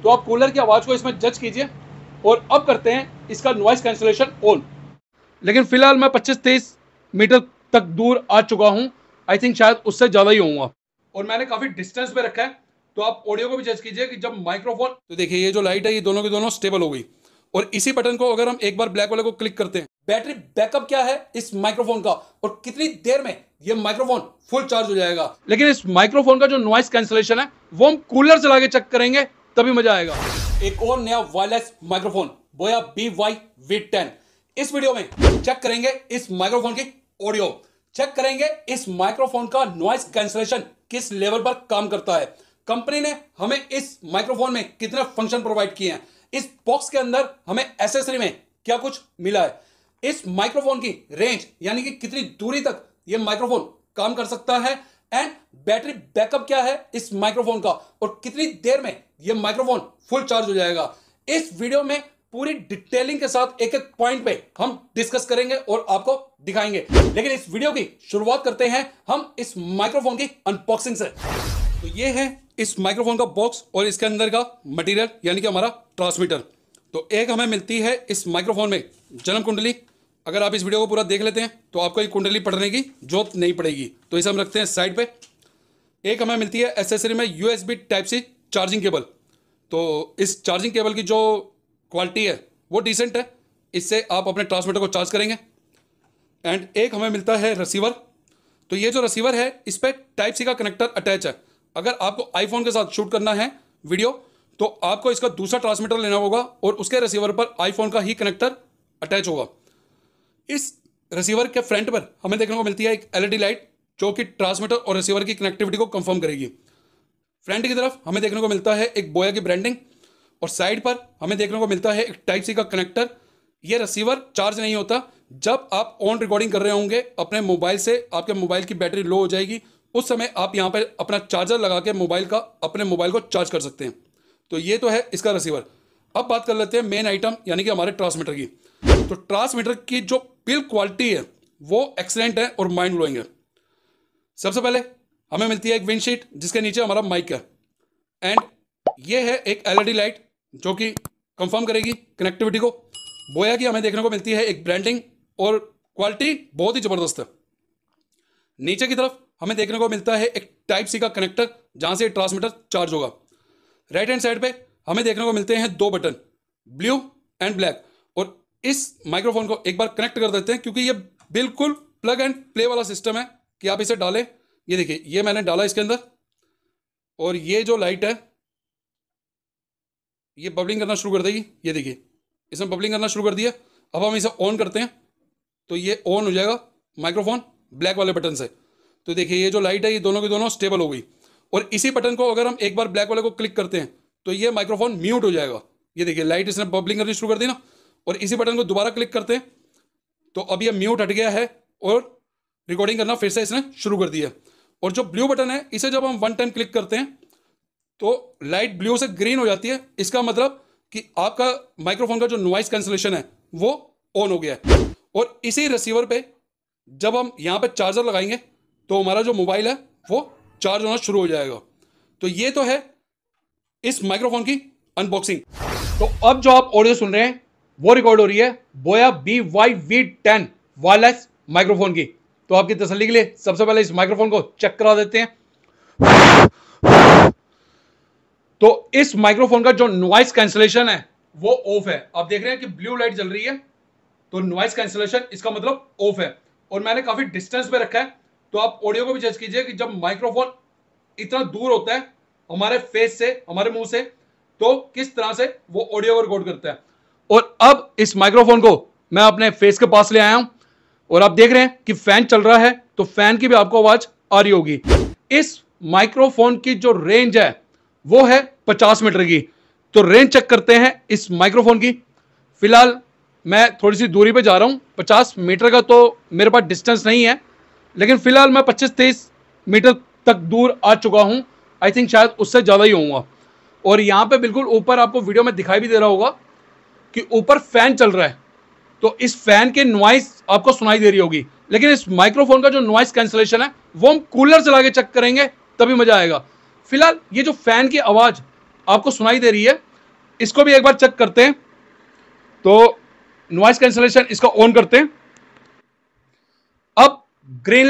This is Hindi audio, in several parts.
तो आप कूलर की आवाज़ को इसमें जज कीजिए और अब करते हैं इसका नॉइस कैंसिलेशन ऑन। लेकिन फिलहाल मैं 25-30 मीटर तक दूर आ चुका हूं, आई थिंक शायद उससे ज़्यादा ही होऊंगा, और मैंने काफ़ी डिस्टेंस पे रखा है। तो आप ऑडियो को भी जज कीजिए कि जब माइक्रोफोन, तो देखिए ये जो लाइट है ये दोनों की दोनों स्टेबल हो गई, और इसी बटन को अगर हम एक बार ब्लैक वाले को क्लिक करते हैं, बैटरी बैकअप क्या है इस माइक्रोफोन का और कितनी देर में ये माइक्रोफोन फुल चार्ज हो जाएगा। लेकिन इस माइक्रोफोन का जो नॉइस कैंसिलेशन है वो हम कूलर चला के चेक करेंगे, तभी मजा आएगा। एक और नया वायरलेस माइक्रोफोन बोया BY-V10। इस वीडियो में चेक करेंगे इस माइक्रोफोन की ऑडियो, चेक करेंगे इस माइक्रोफोन का नॉइस कैंसिलेशन किस लेवल पर काम करता है, कंपनी ने हमें इस माइक्रोफोन में कितने फंक्शन प्रोवाइड किए हैं, इस बॉक्स के अंदर हमें एसेसरी में क्या कुछ मिला है, इस माइक्रोफोन की रेंज यानी कि कितनी दूरी तक यह माइक्रोफोन काम कर सकता है, एंड बैटरी बैकअप क्या है इस माइक्रोफोन का और कितनी देर में यह माइक्रोफोन फुल चार्ज हो जाएगा। इस वीडियो में पूरी डिटेलिंग के साथ एक एक पॉइंट पे हम डिस्कस करेंगे और आपको दिखाएंगे। लेकिन इस वीडियो की शुरुआत करते हैं हम इस माइक्रोफोन की अनबॉक्सिंग से। तो ये है इस माइक्रोफोन का बॉक्स और इसके अंदर का मटेरियल यानी कि हमारा ट्रांसमीटर। तो एक हमें मिलती है इस माइक्रोफोन में जन्म कुंडली। अगर आप इस वीडियो को पूरा देख लेते हैं तो आपको ये कुंडली पढ़ने की जरूरत नहीं पड़ेगी, तो इसे हम रखते हैं साइड पे। एक हमें मिलती है एसेसरी में USB Type-C चार्जिंग केबल। तो इस चार्जिंग केबल की जो क्वालिटी है वो डिसेंट है, इससे आप अपने ट्रांसमीटर को चार्ज करेंगे। एंड एक हमें मिलता है रिसीवर। तो ये जो रिसीवर है इस पर Type-C का कनेक्टर अटैच है। अगर आपको आईफोन के साथ शूट करना है वीडियो तो आपको इसका दूसरा ट्रांसमीटर लेना होगा और उसके रिसीवर पर आईफोन का ही कनेक्टर अटैच होगा। इस रिसीवर के फ्रंट पर हमें देखने को मिलती है एक LED लाइट जो कि ट्रांसमीटर और रिसीवर की कनेक्टिविटी को कंफर्म करेगी। फ्रंट की तरफ हमें देखने को मिलता है एक बोया की ब्रांडिंग और साइड पर हमें देखने को मिलता है एक Type-C का कनेक्टर। यह रिसीवर चार्ज नहीं होता, जब आप ऑन रिकॉर्डिंग कर रहे होंगे अपने मोबाइल से, आपके मोबाइल की बैटरी लो हो जाएगी, उस समय आप यहाँ पर अपना चार्जर लगा के अपने मोबाइल को चार्ज कर सकते हैं। तो ये तो है इसका रिसीवर। अब बात कर लेते हैं मेन आइटम यानी कि हमारे ट्रांसमीटर की। तो ट्रांसमीटर की जो बिल्ड क्वालिटी है वो एक्सीलेंट है और माइंड ब्लोइंग है। सबसे पहले हमें मिलती है एक विंडशीट जिसके नीचे हमारा माइक है, एंड ये है एक LED लाइट जो कि कंफर्म करेगी कनेक्टिविटी को। बोया की हमें देखने को मिलती है एक ब्रांडिंग और क्वालिटी बहुत ही ज़बरदस्त है। नीचे की तरफ हमें देखने को मिलता है एक Type-C का कनेक्टर जहां से ट्रांसमीटर चार्ज होगा। राइट हैंड साइड पे हमें देखने को मिलते हैं दो बटन, ब्लू एंड ब्लैक। और इस माइक्रोफोन को एक बार कनेक्ट कर देते हैं क्योंकि ये बिल्कुल प्लग एंड प्ले वाला सिस्टम है कि आप इसे डालें। ये देखिए ये मैंने डाला इसके अंदर और ये जो लाइट है ये बबलिंग करना शुरू कर देगी। ये देखिए इसमें बबलिंग करना शुरू कर दिया। अब हम इसे ऑन करते हैं तो ये ऑन हो जाएगा माइक्रोफोन ब्लैक वाले बटन से। तो देखिए ये जो लाइट है ये दोनों की दोनों स्टेबल हो गई, और इसी बटन को अगर हम एक बार ब्लैक वाले को क्लिक करते हैं तो ये माइक्रोफोन म्यूट हो जाएगा। ये देखिए लाइट इसने बबलिंग करनी शुरू कर दी ना, और इसी बटन को दोबारा क्लिक करते हैं तो अब ये म्यूट हट गया है और रिकॉर्डिंग करना फिर से इसने शुरू कर दिया। और जो ब्लू बटन है इसे जब हम वन टाइम क्लिक करते हैं तो लाइट ब्लू से ग्रीन हो जाती है। इसका मतलब कि आपका माइक्रोफोन का जो नॉइस कैंसिलेशन है वो ऑन हो गया है। और इसी रिसीवर पे जब हम यहाँ पे चार्जर लगाएंगे तो हमारा जो मोबाइल है वो चार्ज होना शुरू हो जाएगा। तो ये तो है इस माइक्रोफोन की अनबॉक्सिंग। तो अब जो आप ऑडियो सुन रहे हैं वो रिकॉर्ड हो रही है बोया BY-V10 वायरलेस माइक्रोफोन की। तो आपकी तसल्ली के लिए सबसे पहले इस माइक्रोफोन को चेक करा देते हैं। तो इस माइक्रोफोन का जो नॉइस कैंसिलेशन है वो ऑफ है। आप देख रहे हैं कि ब्लू लाइट जल रही है, तो नॉइस कैंसिलेशन इसका मतलब ऑफ है। और मैंने काफी डिस्टेंस पे रखा है, तो आप ऑडियो को भी जज कीजिए कि जब माइक्रोफोन इतना दूर होता है हमारे फेस से, हमारे मुंह से, तो किस तरह से वो ऑडियो को रिकॉर्ड करता है। और अब इस माइक्रोफोन को मैं अपने फेस के पास ले आया हूं और आप देख रहे हैं कि फैन चल रहा है, तो फैन की भी आपको आवाज आ रही होगी। इस माइक्रोफोन की जो रेंज है वो है 50 मीटर की। तो रेंज चेक करते हैं इस माइक्रोफोन की। फिलहाल मैं थोड़ी सी दूरी पे जा रहा हूं, 50 मीटर का तो मेरे पास डिस्टेंस नहीं है, लेकिन फिलहाल मैं 25-30 मीटर तक दूर आ चुका हूं, आई थिंक शायद उससे ज़्यादा ही होऊंगा। और यहाँ पे बिल्कुल ऊपर आपको वीडियो में दिखाई भी दे रहा होगा कि ऊपर फैन चल रहा है, तो इस फैन के नॉइस आपको सुनाई दे रही होगी। लेकिन इस माइक्रोफोन का जो नॉइस कैंसिलेशन है वो हम कूलर चला के चेक करेंगे, तभी मजा आएगा। फिलहाल ये जो फैन की आवाज़ आपको सुनाई दे रही है इसको भी एक बार चेक करते हैं। तो नॉइस कैंसलेशन इसका ऑन करते हैं। अब ग्रीन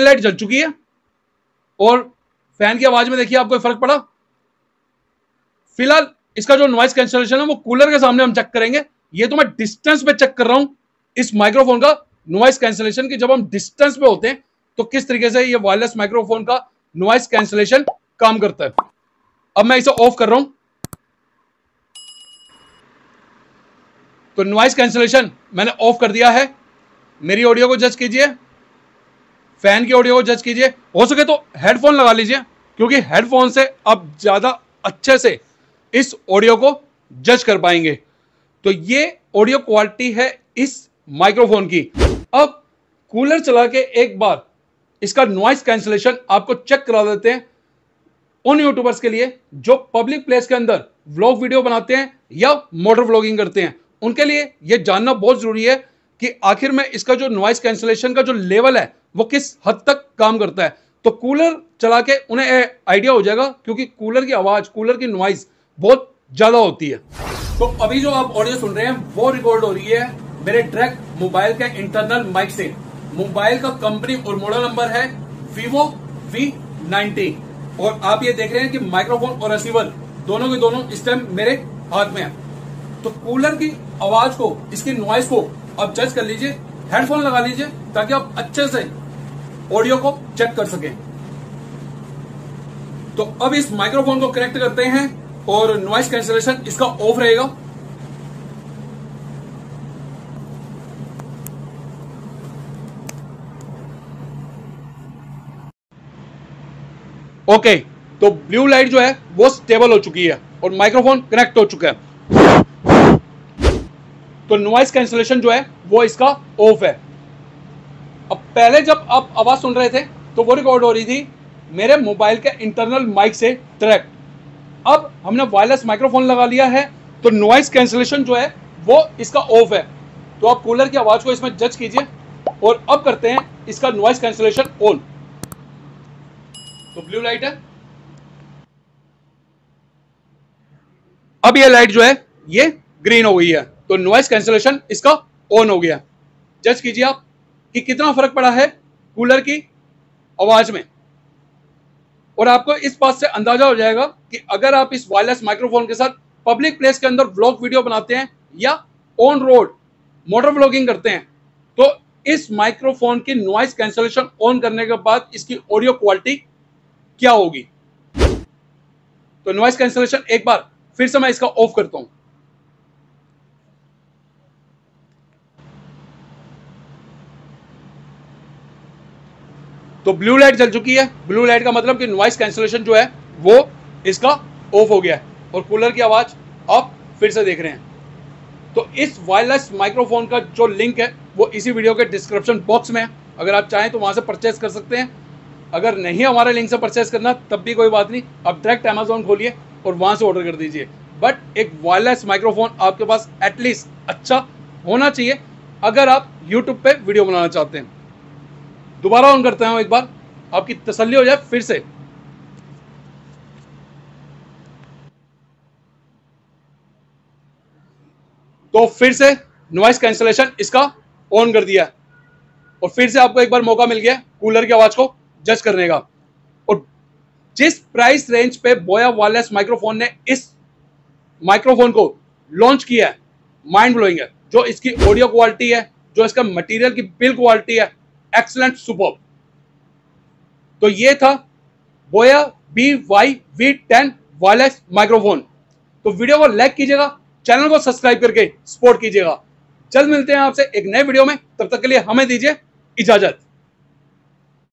लाइट जल चुकी है और फैन की आवाज में देखिए आपको फर्क पड़ा। फिलहाल इसका जो नॉइस कैंसलेशन है वो कूलर के सामने हम चेक करेंगे। ये तो मैं डिस्टेंस पे चेक कर रहा हूं इस माइक्रोफोन का नॉइस कैंसलेशन की। जब हम डिस्टेंस पे होते हैं तो किस तरीके से ये वायरलेस माइक्रोफोन का नॉइस कैंसलेशन काम करता है। अब मैं इसे ऑफ कर रहा हूं। तो नॉइस कैंसलेशन मैंने ऑफ कर दिया है। मेरी ऑडियो को जज कीजिए, फैन की ऑडियो को जज कीजिए। हो सके तो हेडफोन लगा लीजिए, क्योंकि हेडफोन से आप ज्यादा अच्छे से इस ऑडियो को जज कर पाएंगे। तो ये ऑडियो क्वालिटी है इस माइक्रोफोन की। अब कूलर चला के एक बार इसका नॉइस कैंसलेशन आपको चेक करा देते हैं उन यूट्यूबर्स के लिए जो पब्लिक प्लेस के अंदर व्लॉग वीडियो बनाते हैं या मोटर व्लॉगिंग करते हैं। उनके लिए यह जानना बहुत जरूरी है कि आखिर में इसका जो नॉइस कैंसलेशन का जो लेवल है वो किस हद तक काम करता है। तो कूलर चला के उन्हें आइडिया हो जाएगा, क्योंकि कूलर की आवाज, कूलर की नॉइस बहुत ज्यादा होती है। तो अभी जो आप ऑडियो सुन रहे हैं वो रिकॉर्ड हो रही है मेरे डायरेक्ट मोबाइल के इंटरनल माइक से। मोबाइल का कंपनी और मॉडल नंबर है Vivo V90 और आप ये देख रहे हैं कि माइक्रोफोन और रिसीवर दोनों के दोनों इस टाइम मेरे हाथ में है। तो कूलर की आवाज को, इसकी नॉइस को आप जज कर लीजिए। हेडफोन लगा लीजिए ताकि आप अच्छे से ऑडियो को चेक कर सकें। तो अब इस माइक्रोफोन को कनेक्ट करते हैं और नॉइस कैंसलेशन इसका ऑफ रहेगा। ओके, तो ब्लू लाइट जो है वो स्टेबल हो चुकी है और माइक्रोफोन कनेक्ट हो चुका है। तो नॉइस कैंसलेशन जो है वो इसका ऑफ है। अब पहले जब आप आवाज सुन रहे थे तो वो रिकॉर्ड हो रही थी मेरे मोबाइल के इंटरनल माइक से डायरेक्ट। अब हमने वायरलेस माइक्रोफोन लगा लिया है तो नॉइस कैंसलेशन जो है वो इसका ऑफ है। तो आप कूलर की आवाज को इसमें जज कीजिए और अब करते हैं इसका नॉइस कैंसलेशन ऑन। तो ब्लू लाइट है, अब ये लाइट जो है ये ग्रीन हो गई है, तो नॉइस कैंसलेशन इसका ऑन हो गया। जज कीजिए आप कि कितना फर्क पड़ा है कूलर की आवाज में। और आपको इस बात से अंदाजा हो जाएगा कि अगर आप इस वायरलेस माइक्रोफोन के साथ पब्लिक प्लेस के अंदर व्लॉग वीडियो बनाते हैं या ऑन रोड मोटर व्लॉगिंग करते हैं तो इस माइक्रोफोन की नॉइस कैंसलेशन ऑन करने के बाद इसकी ऑडियो क्वालिटी क्या होगी। तो नॉइस कैंसलेशन एक बार फिर से मैं इसका ऑफ करता हूं। तो ब्लू लाइट जल चुकी है। ब्लू लाइट का मतलब कि नॉइस कैंसलेशन जो है वो इसका ऑफ हो गया है और कूलर की आवाज आप फिर से देख रहे हैं। तो इस वायरलेस माइक्रोफोन का जो लिंक है वो इसी वीडियो के डिस्क्रिप्शन बॉक्स में है। अगर आप चाहें तो वहां से परचेस कर सकते हैं। अगर नहीं हमारे लिंक से परचेस करना तब भी कोई बात नहीं, आप डायरेक्ट अमेजोन खोलिए और वहां से ऑर्डर कर दीजिए। बट एक वायरलेस माइक्रोफोन आपके पास एटलीस्ट अच्छा होना चाहिए अगर आप यूट्यूब पे वीडियो बनाना चाहते हैं। दोबारा ऑन करते हैं एक बार, आपकी तसल्ली हो जाए फिर से। तो फिर से नॉइस कैंसलेशन इसका ऑन कर दिया और फिर से आपको एक बार मौका मिल गया कूलर की आवाज को जज करने का। और जिस प्राइस रेंज पे बोया वायरलेस माइक्रोफोन ने इस माइक्रोफोन को लॉन्च किया है, माइंड ब्लोइंग है। जो इसकी ऑडियो क्वालिटी है, जो इसका मटेरियल की बिल्ड क्वालिटी है, एक्सीलेंट, सुपर्ब। तो ये था बोया BY-V10 वायरलेस माइक्रोफोन। तो वीडियो को लाइक कीजिएगा, चैनल को सब्सक्राइब करके सपोर्ट कीजिएगा। जल्द मिलते हैं आपसे एक नए वीडियो में, तब तक के लिए हमें दीजिए इजाजत।